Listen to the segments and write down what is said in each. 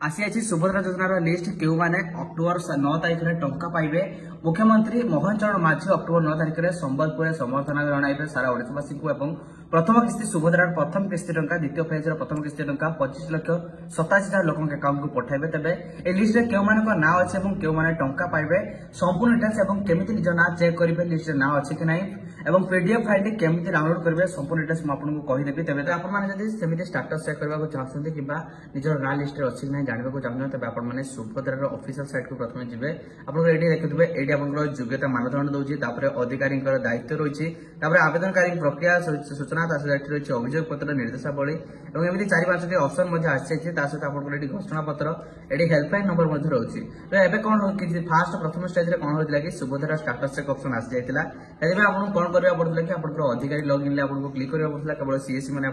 आसी आसी सुभद्रा योजनार लिस्ट क्यों माने अक्टोबर 9 तारिख में टंका पाइबे। मुख्यमंत्री मोहन चरण माझी अक्टोबर 9 तारिख में संबलपुर समर्थन जणाइबे सारा ओडिशावासी को। प्रथम किस्ती सुभद्रार प्रथम किस्ती टंका, द्वितीय फेजर प्रथम किस्ती टंका 25,87,000 लोकों के अकाउंट को पठाइबे। तेबे ए लिस्ट रे केउ मानक ना अछि एवं केउ माने टंका पाइबे संपूर्ण डिटेल्स एवं केमिति निज ना चेक करिवे, लिस्ट रे ना अछि कि नाही एवं पीडीएफ फाइल केमिति डाउनलोड करिवे संपूर्ण डिटेल्स म आपन को कहि देबी। तेबे तो आपन माने जदि सेमिति स्टेटस चेक करबा को चाहछन्ते किबा निजर ना लिस्ट रे अछि कि नाही जानिबा को चाहछन्ते तेबे आपन माने सुभद्रार ऑफिशियल साइट को प्रथमे जिवे। आपन को एडी देखिथिबे, एडी आपन को योग्यता मानदंड दउछि, तापरे अधिकारी दायित्व रहिछि, तापरे आवेदनकारी प्रक्रिया सूचना रही अभियोग पत्र निर्देशावली और एमती 4-5 ऑप्शन सहित आपको ये घोषणा पत्र ये हेल्पलाइन नंबर रही। तो एवं कौन फास्ट प्रथम स्टेज कौन होता कि सुभद्रा स्टाटस चेक ऑप्शन आसी जाता है। आपको कौन करने पड़ता कि आप अधिकारी लॉगिन आपको क्लिक करने पड़ता, केवल सीएससी मैंने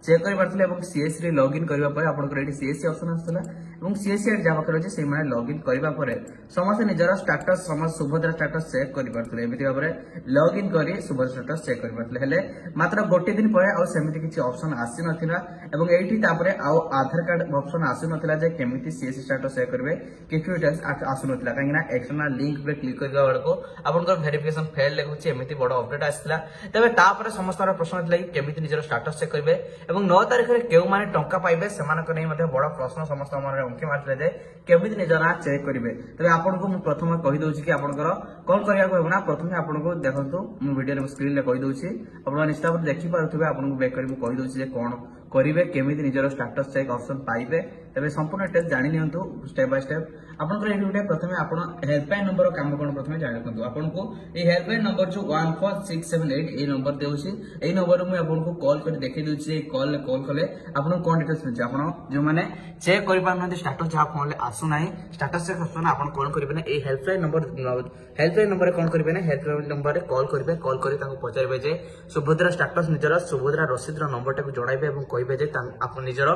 चेक कर सीएससी लॉगिन करने आप सीएससी ऑप्शन आसाला और सीएससी जहाँ पाखे अच्छे से लॉगिन करने समस्त निजर स्टाटस समस्त सुभद्रा स्टाटस चेक करते एमती भाव में लॉगिन कर सुभद्रा स्टाटस चेक करते मात्र गोटे दिन पर सेमती किसी ऑप्शन आसी नथिला एवं एठी तापरे आधार कार्ड ऑप्शन आसी नथिला जे केमिति सीएससी स्टेटस चेक करबे किछु डिटेल्स आसु नथिला काहेकि ना एक्सटर्नल लिंक पे क्लिक करबा बेलको आपनकर वेरिफिकेशन फेल लेखुछि एमिति बड़ अपडेट आसिला। तबे तापरे समस्त प्रश्न थिला कि केमिति निजर स्टेटस चेक करबे एवं 9 तारिख रे केउ माने टंका पाइबे सेमानक नै मध्ये बड़ प्रश्न समस्त मन अंकी मारले जे केमिति निजर ना चेक करबे। तबे आपनको मु प्रथम कहि दउछि कि आपनकर कोन करिया को हेबना। प्रथमे आपनको देखंतु मु वीडियो रे स्क्रीन रे कहि दउछि, आपण निश्चित भाव देखि पारुथबे आपनको बैक करी कहि दउछि जे कोन करिवे केमिति निजर स्टेटस चेक ऑप्शन पाइबे। तबे संपूर्ण डिटेल्स जानि नियंतु स्टेप बाय स्टेप। आपनकर एठी उठे प्रथमे आपण हेल्पलाइन नंबर काम कोन प्रथमे जानि नियंतु। आपनको ए हेल्पलाइन नंबर जो 14678 ए नंबर देउछि, ए नंबर मु आपनको कॉल कर देखि दउछि। कॉल कले आपन कोन डिटेल्स मिलछि आपण जो माने चेक करि पारनते स्टेटस जहा फोन ले आसु नाही स्टेटस चेक ऑप्शन आपण कोन करिवे ना ए हेल्पलाइन नंबर कोन करिवे ना हेल्पलाइन नंबर रे कॉल करिवे। कॉल करी ताको पचारिबे जे सुभद्रा स्टेटस निजर सुभद्रा रसीद रो नंबर टाको जणाइबे एवं कहिबे जे आपण निजर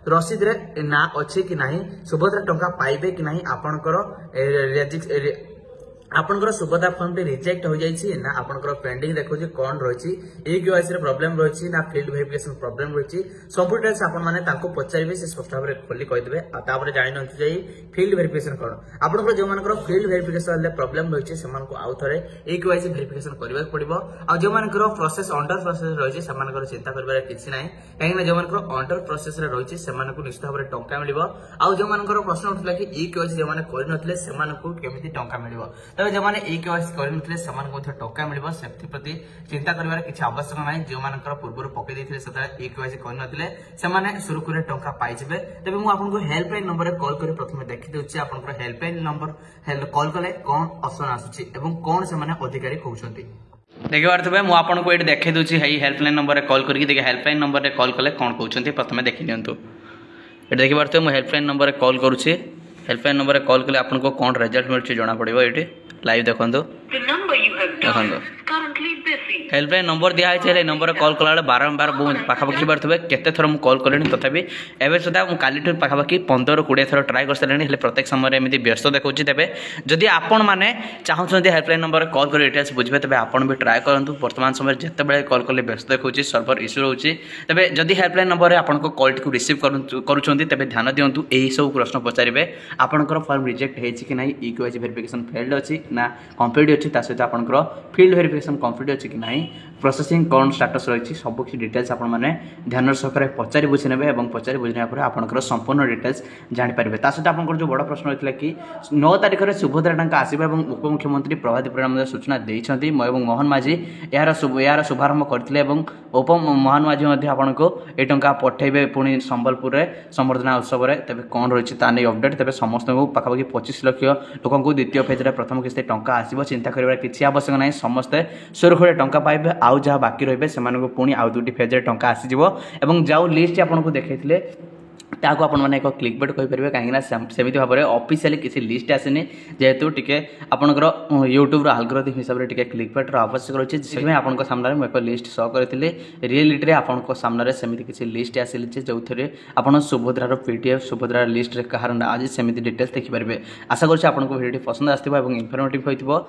रसीद रे ना अछि कि नाही, सुभद्रा टंका पाइबे कि नाही, आपनकर सुभद्रा फॉर्म टी रिजेक्ट हो जाइछि ना आपनकर पेंडिंग देखो जे कोन रहिछि, ए केवाईसी रे प्रॉब्लम रहिछि ना फील्ड वेरिफिकेशन प्रॉब्लम रहिछि। सब डिटेल्स आपन माने ताको पचारिबे से स्पष्ट भाबरे खोली कहि देबे। आ तापरे जानि नथि जे फील्ड वेरिफिकेशन कोन आपनकर जो मानकर फील्ड वेरिफिकेशन ले प्रॉब्लम रहिछि सेमान को आउ थरे ए केवाईसी वेरिफिकेशन करबा पड़िबो। आ जो मानकर प्रोसेस अंडर प्रोसेस रहिछि सेमानकर चिंता करबार किछि नाही, काहे ना जो मानकर अंडर प्रोसेस रे रहिछि सेमान को निश्चित भाबरे टंका मिलिबो। आ जो मानकर प्रश्न उठला कि ए केवाईसी जे माने करि नथले सेमान को केमिति टंका मिलिबो। तबे जे माने ए केवाईसी करि नथले सेमान को टंका मिलिबो, सेफ्टी प्रति चिंता करबार किछि आवश्यक नाही। जो मानकर पूर्व पकई देथिले सदा ए केवाईसी करि नथले सेमाने सुरखुरे टंका पाइजिबे। तबे मु आपनको हेल्पलाइन नंबर रे कॉल करि प्रथमे देखि देउछि आपनकर हेल्पलाइन नंबर कॉल कले कोन ऑप्शन आसुछि एवं कोन सेमाने अधिकारी कहउछन्ति। देखि पारथबे मु आपनको एठी देखि देउछि हेई हेल्पलाइन नंबर रे कॉल करिकि देखि हेल्पलाइन नंबर रे कॉल कले कोन कहउछन्ति प्रथमे देखि नियंतु। एठी देखि पारथबे मु हेल्पलाइन नंबर रे कॉल करूछि। हेल्पलाइन नंबर रे कॉल कले आपनको कोन रिजल्ट मिलछि जणा पड़िबो। एठी लाइव देखंतु हेल्पलाइन नंबर दिया है नंबर कॉल कला बारंबार पाखापाखि बारे केते थर मु कॉल कले तथापि एवं सुधा मुझे पाखापाखि 15-20 थर ट्राए कर सारे प्रत्येक समय एमती व्यस्त देखा। तेज जदि आपण मैंने चाहते हेल्पलाइन नंबर कॉल कर डिटेल्स बुझे तेज आपड़ भी ट्राए करूँ। वर्तमान समय जिते बड़े कॉल कले व्यस्त देखा सर्भर इश्यू रोचे। तेज जदि हेल्पलाइन नंबर आपण कॉल टी रिसीव करें ध्यान दिंतु यही सब प्रश्न पचारे आपंकर फॉर्म रिजेक्ट होती ना, ई केवाईसी वेरिफिकेशन फेल्ड अच्छी ना कंप्लीट अच्छी, सहित आपंकर फील्ड वेरिफिकेशन कंप्लीट अच्छी कि ना, प्रोसेसिंग कौन स्टेटस रही सब किसी डिटेल्स आपण मैंने ध्यान सहकार पचारि बुझी ने और पचारि बुझा पर आपंकर संपूर्ण डिटेल्स जानीपारे। सहित आप जो बड़ प्रश्न होता कि 9 तारिख में सुभद्रा टंका आसवा और उपमुख्यमंत्री प्रभात परिड़ा सूचना देते मोहन माझी यार शुभारंभ करते मोहन माझी आपण को ये टंका पठेबे पुणी संबलपुर में संबर्धना उत्सव में। तेज कौन रही नहीं अपडेट तेज समस्त को पाखापाखि 25 लाख लोक द्वितीय फेज प्रथम किस्ती टंका आसो चिंता कर किसी आवश्यक ना, समस्ते सुरखुरे टंका पाइबे। आउ जहाँ बाकी रही से पुणी आउ 2टी फेज टंका आसीजिवो एवं जाऊ लिस्ट आपको देखते ताको आपण माने एक क्लिक बेट कहि परबे काहेकि ना सेमिति भाव में ऑफिशियली किसी लिस्ट आसेनी जेहेतु टिके आपनकर यूट्यूब एल्गोरिथम हिसाब रे टिके क्लिक बेट आवश्यक रही है। से आपन सामने में एक लिस्ट शो करथिले रियलिटी रे आपन सामने सेमिति किसी लिस्ट आसिल जो थे आपन सुभद्रार पीडीएफ सुभद्रार लिस्ट रे कहार आज सेमिति डिटेल्स देखि परबे। आशा करछि आपन को वीडियो पसंद आस्थिबो एवं इन्फॉर्मेटिव होइतिबो।